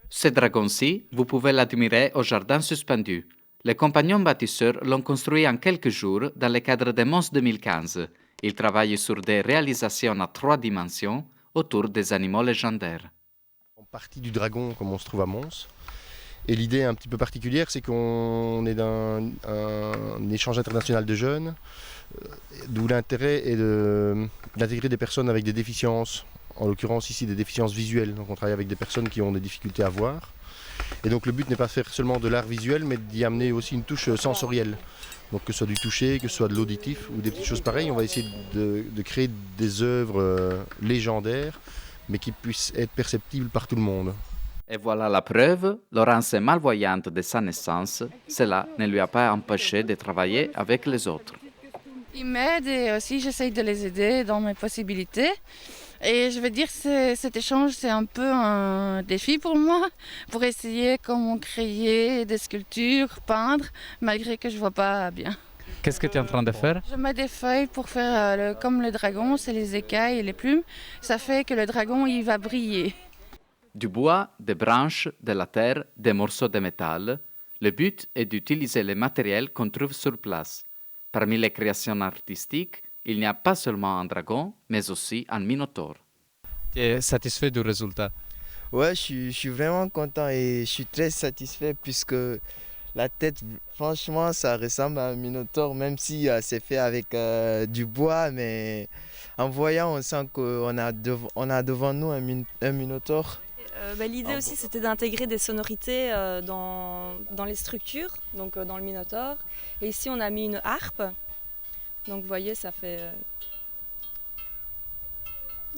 Ce dragon-ci, vous pouvez l'admirer au jardin suspendu. Les compagnons bâtisseurs l'ont construit en quelques jours dans le cadre de Mons 2015. Ils travaillent sur des réalisations à 3 dimensions autour des animaux légendaires. En partie du dragon, comme on se trouve à Mons. Et l'idée un petit peu particulière, c'est qu'on est dans un échange international de jeunes, d'où l'intérêt est d'intégrer des personnes avec des déficiences, en l'occurrence ici des déficiences visuelles. Donc on travaille avec des personnes qui ont des difficultés à voir. Et donc le but n'est pas de faire seulement de l'art visuel, mais d'y amener aussi une touche sensorielle. Donc que ce soit du toucher, que ce soit de l'auditif ou des petites choses pareilles, on va essayer de créer des œuvres légendaires, mais qui puissent être perceptibles par tout le monde. Et voilà la preuve, Laurence est malvoyante de sa naissance. Cela ne lui a pas empêché de travailler avec les autres. Ils m'aident et aussi j'essaye de les aider dans mes possibilités. Et je veux dire que cet échange, c'est un peu un défi pour moi, pour essayer comment créer des sculptures, peindre, malgré que je ne vois pas bien. Qu'est-ce que tu es en train de faire? Je mets des feuilles pour faire comme le dragon, c'est les écailles et les plumes. Ça fait que le dragon, il va briller. Du bois, des branches, de la terre, des morceaux de métal. Le but est d'utiliser les matériels qu'on trouve sur place. Parmi les créations artistiques, il n'y a pas seulement un dragon, mais aussi un minotaure. Tu es satisfait du résultat? Ouais, je suis vraiment content et je suis très satisfait puisque la tête, franchement, ça ressemble à un minotaure, même si c'est fait avec du bois, mais en voyant, on sent qu'on a, on a devant nous un minotaure. L'idée aussi, c'était d'intégrer des sonorités dans les structures, donc dans le minotaure. Et ici, on a mis une harpe. Donc, vous voyez, ça fait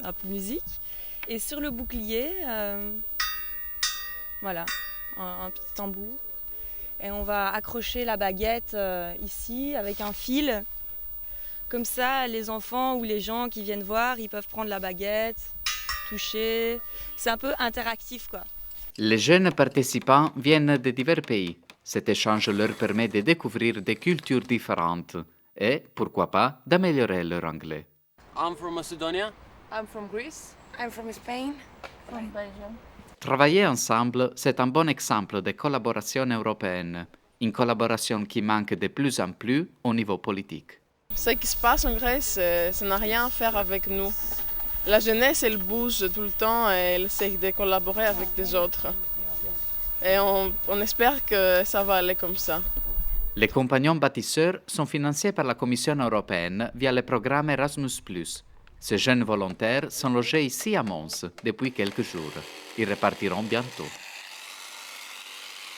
un peu de musique. Et sur le bouclier, voilà, un petit tambour. Et on va accrocher la baguette ici avec un fil. Comme ça, les enfants ou les gens qui viennent voir, ils peuvent prendre la baguette, toucher. C'est un peu interactif, quoi. Les jeunes participants viennent de divers pays. Cet échange leur permet de découvrir des cultures différentes et, pourquoi pas, d'améliorer leur anglais. I'm from Macedonia. I'm from Greece. I'm from Spain. From Belgium. Travailler ensemble, c'est un bon exemple de collaboration européenne, une collaboration qui manque de plus en plus au niveau politique. Ce qui se passe en Grèce, ça n'a rien à faire avec nous. La jeunesse, elle bouge tout le temps et elle essaie de collaborer avec des autres. Et on espère que ça va aller comme ça. Les compagnons bâtisseurs sont financés par la Commission européenne via le programme Erasmus+. Ces jeunes volontaires sont logés ici à Mons depuis quelques jours. Ils repartiront bientôt.